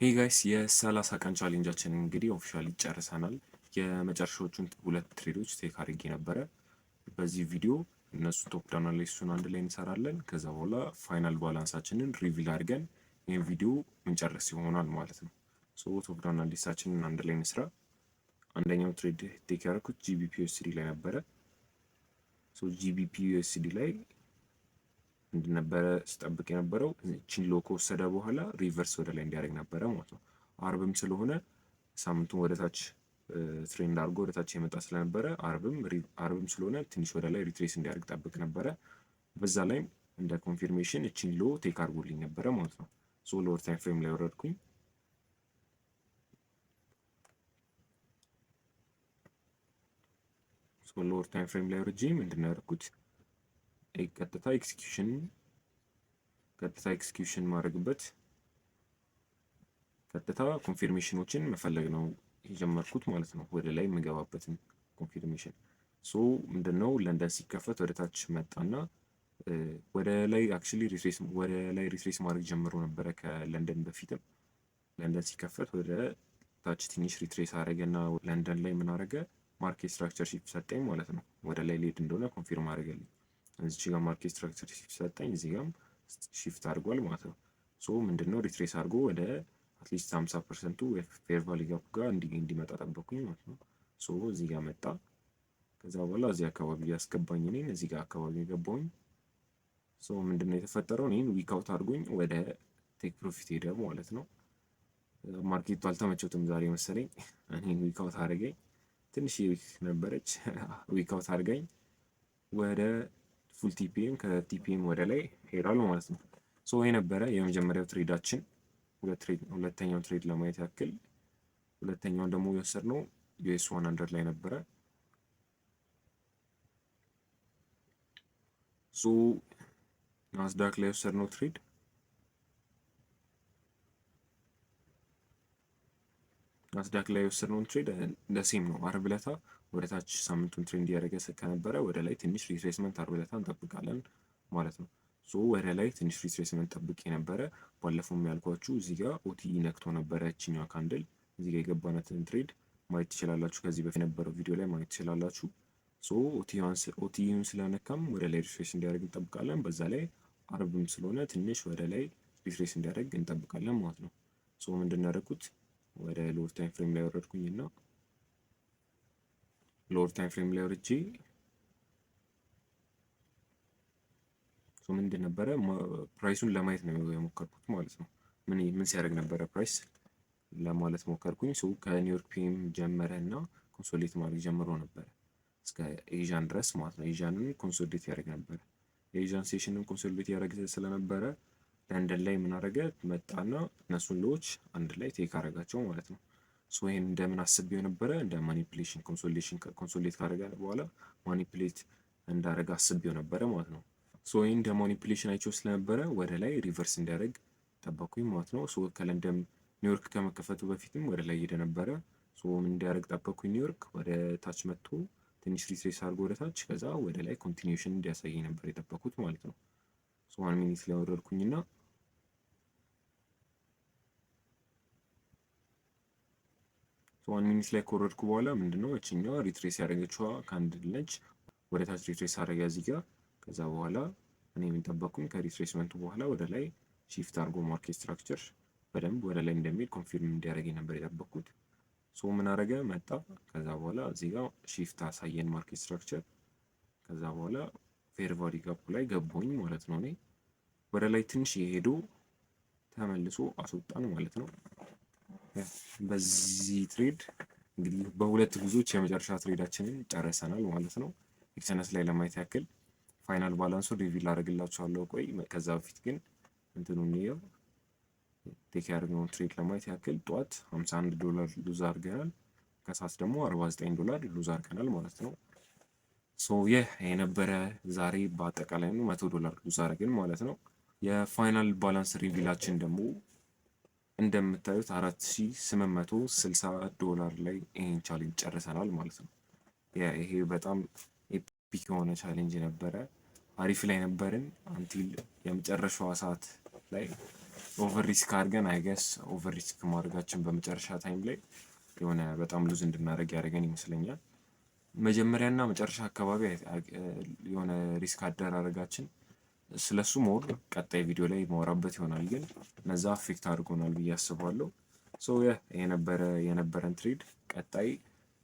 ሄይ ጋይስ የ30 ቀን ቻሌንጃችን እንግዲህ ኦፊሻሊ ጨርሰናል። የመጨረሻዎቹን ሁለት ትሬዶች ቴክ አድርጌ ነበረ። በዚህ ቪዲዮ እነሱ ቶፕ ዳውን አናሊሲሱን አንድ ላይ እንሰራለን። ከዛ በኋላ ፋይናል ባላንሳችንን ሪቪል አድርገን ይህን ቪዲዮ እንጨርስ ይሆናል ማለት ነው። ቶፕ ዳውን አናሊሲሳችንን አንድ ላይ እንስራ። አንደኛው ትሬድ ቴክ ያደረኩት ጂቢፒ ዩኤስዲ ላይ ነበረ። ጂቢፒ ዩኤስዲ ላይ እንደነበረ ስጠብቅ የነበረው እቺን ሎ ከወሰደ በኋላ ሪቨርስ ወደ ላይ እንዲያደርግ ነበረ ማለት ነው። አርብም ስለሆነ ሳምንቱን ወደታች ትሬንድ አድርጎ ወደታች የመጣ ስለነበረ አርብም ስለሆነ ትንሽ ወደ ላይ ሪትሬስ እንዲያደርግ ጠብቅ ነበረ። በዛ ላይም እንደ ኮንፊርሜሽን እቺን ሎ ቴክ አድርጎልኝ ነበረ ማለት ነው። ሎወር ታይም ፍሬም ላይ ወረድኩኝ። ሎወር ታይም ፍሬም ላይ ወርጄ ምንድን ነው ያደረኩት? ቀጥታ ኤክስኪዩሽን ማድረግበት ቀጥታ ኮንፊርሜሽኖችን መፈለግ ነው የጀመርኩት ማለት ነው። ወደ ላይ የምገባበትን ኮንፊርሜሽን ምንድነው ለንደን ሲከፈት ወደ ታች መጣና ወደ ላይ አክቹሊ ሪትሬስ ማድረግ ጀምሮ ነበረ። ከለንደን በፊትም ለንደን ሲከፈት ወደ ታች ትንሽ ሪትሬስ አደረገና ለንደን ላይ ምን አደረገ? ማርኬት ስትራክቸር ሺፍት ሰጠኝ ማለት ነው። ወደ ላይ ሊሄድ እንደሆነ ኮንፊርም አደረገልኝ። እዚህ ጋር ማርኬት ስትራክቸር ሺፍት ሰጠኝ፣ እዚህ ጋርም ሺፍት አድርጓል ማለት ነው። ምንድነው ሪትሬስ አድርጎ ወደ አትሊስት 50% ፌር ቫሊ ጋፕ ጋር እንዲመጣ ጠበኩኝ ማለት ነው። እዚህ ጋር መጣ። ከዛ በኋላ እዚህ አካባቢ ያስገባኝ እኔን እዚህ ጋር አካባቢ ገባሁኝ። ምንድነው የተፈጠረው? እኔን ዊክ አውት አድርጎኝ ወደ ቴክ ፕሮፊት ሄደ ማለት ነው። ማርኬቱ አልተመቸውትም ዛሬ መሰለኝ። እኔን ዊክ አውት አድርገኝ፣ ትንሽ ዊክ ነበረች ዊክ አውት አድርገኝ ወደ ፉል ቲፒኤም፣ ከቲፒኤም ወደ ላይ ሄዷል ማለት ነው። የነበረ የመጀመሪያው ትሬዳችን። ሁለተኛው ትሬድ ለማየት ያክል ሁለተኛውን ደግሞ የወሰድነው ዩኤስ 100 ላይ ነበረ። ናስዳክ ላይ የወሰድነው ትሬድ ለሴም ነው። አርብ ዕለታ ወደ ታች ሳምንቱን ትሬንድ እያደረገ ከነበረ ወደ ላይ ትንሽ ሪትሬስመንት አርብ ዕለታ እንጠብቃለን ማለት ነው። ወደ ላይ ትንሽ ሪትሬስመንት ጠብቄ ነበረ። ባለፈውም ያልኳችሁ እዚህ ጋር ኦቲኢ ነክቶ ነበረ። እችኛዋ ካንድል እዚህ ጋር የገባነትን ትሬድ ማየት ትችላላችሁ። ከዚህ በፊት የነበረው ቪዲዮ ላይ ማየት ትችላላችሁ። ኦቲኢውን ስለነካም ወደ ላይ ሪትሬስ እንዲያደርግ እንጠብቃለን። በዛ ላይ አርብም ስለሆነ ትንሽ ወደ ላይ ሪትሬስ እንዲያደርግ እንጠብቃለን ማለት ነው። ምንድን ያደረኩት? ወደ ሎወር ታይም ፍሬም ላይ ወረድኩኝ እና ሎወር ታይም ፍሬም ላይ ወርጄ ምንድን ነበረ ፕራይሱን ለማየት ነው የሞከርኩት ማለት ነው። ምን ሲያደርግ ነበረ ፕራይስ ለማለት ሞከርኩኝ። ከኒውዮርክ ፒኤም ጀመረ እና ኮንሶሊዴት ማድረግ ጀምሮ ነበረ እስከ ኤዥያን ድረስ ማለት ነው። ኤዥያንን ኮንሶሊዴት ያደርግ ነበረ። የኤዥያን ሴሽንን ኮንሶሊዴት ያደርግ ስለነበረ ለንደን ላይ ምን አደረገ? መጣና እነሱን ሎዎች አንድ ላይ ቴክ አደረጋቸው ማለት ነው። ይሄን እንደምን አስቤው ነበረ? እንደ ማኒፕሌሽን ኮንሶሊዴት ካደረገ በኋላ ማኒፕሌት እንዳደረገ አስቤው ነበረ ማለት ነው። ይሄን እንደ ማኒፕሌሽን አይቼው ስለነበረ ወደ ላይ ሪቨርስ እንዲያደርግ ጠበኩኝ ማለት ነው። ከለንደን ኒውዮርክ ከመከፈቱ በፊትም ወደ ላይ ሄደ ነበረ። ምን እንዲያደርግ ጠበኩኝ? ኒውዮርክ ወደ ታች መጥቶ ትንሽ ሪትሬስ አድርጎ ወደ ታች፣ ከዛ ወደ ላይ ኮንቲኒዩሽን እንዲያሳየኝ ነበር የጠበኩት ማለት ነው። 1 ሚኒት ላይ ወረድኩኝና 1 ሚኒት ላይ ከወረድኩ በኋላ ምንድነው እችኛዋ ሪትሬስ ያደረገችዋ ካንድል ነች። ወደ ታች ሪትሬስ አደረገ እዚህ ጋር። ከዛ በኋላ እኔ የምንጠበቅኩኝ ከሪትሬስመንቱ በኋላ ወደ ላይ ሺፍት አድርጎ ማርኬት ስትራክቸር በደንብ ወደ ላይ እንደሚሄድ ኮንፊርም እንዲያደርገኝ ነበር የጠበቅኩት። ምን አደረገ? መጣ። ከዛ በኋላ እዚህ ጋር ሺፍት አሳየን ማርኬት ስትራክቸር። ከዛ በኋላ ፌር ቫሊ ጋፑ ላይ ገባሁኝ ማለት ነው። እኔ ወደ ላይ ትንሽ የሄዱ ተመልሶ አስወጣን ማለት ነው። በዚህ ትሬድ እንግዲህ በሁለት ጉዞዎች የመጨረሻ ትሬዳችንን ጨርሰናል ማለት ነው። ኤክሰነስ ላይ ለማየት ያክል ፋይናል ባላንሱን ሪቪል አደርግላችኋለሁ። ቆይ ከዛ በፊት ግን እንትኑን ነው ቴክ ያደረግነውን ትሬድ ለማየት ያክል ጠዋት $51 ሉዝ አድርገናል። ከሰዓት ደግሞ $49 ሉዝ አድርገናል ማለት ነው። ይህ የነበረ ዛሬ በአጠቃላይ ነው $100 ሉዝ አድርገን ማለት ነው። የፋይናል ባላንስ ሪቪላችን ደግሞ እንደምታዩት $4860 ላይ ይሄን ቻሌንጅ ጨርሰናል ማለት ነው። ይሄ በጣም ኤፒክ የሆነ ቻሌንጅ ነበረ። አሪፍ ላይ ነበርን አንቲል የመጨረሻዋ ሰዓት ላይ ኦቨር ሪስክ አድርገን አይገስ ኦቨር ሪስክ ማድረጋችን በመጨረሻ ታይም ላይ የሆነ በጣም ሉዝ እንድናደርግ ያደረገን ይመስለኛል። መጀመሪያና መጨረሻ አካባቢ የሆነ ሪስክ አደራረጋችን ስለሱ ሞር ቀጣይ ቪዲዮ ላይ ማወራበት ይሆናል፣ ግን እነዛ አፌክት አድርጎናል ብዬ አስባለሁ። ሶ የነበረን ትሬድ ቀጣይ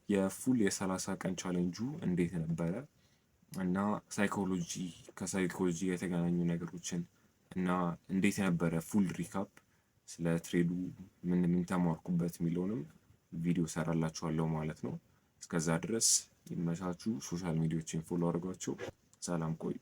የፉል የ30 ቀን ቻሌንጁ እንዴት ነበረ እና ከሳይኮሎጂ የተገናኙ ነገሮችን እና እንዴት ነበረ ፉል ሪካፕ ስለ ትሬዱ ምን ተማርኩበት የሚለውንም ቪዲዮ ሰራላችኋለሁ ማለት ነው። እስከዛ ድረስ ይመቻችሁ። ሶሻል ሚዲያዎችን ፎሎ አድርጓቸው። ሰላም ቆዩ።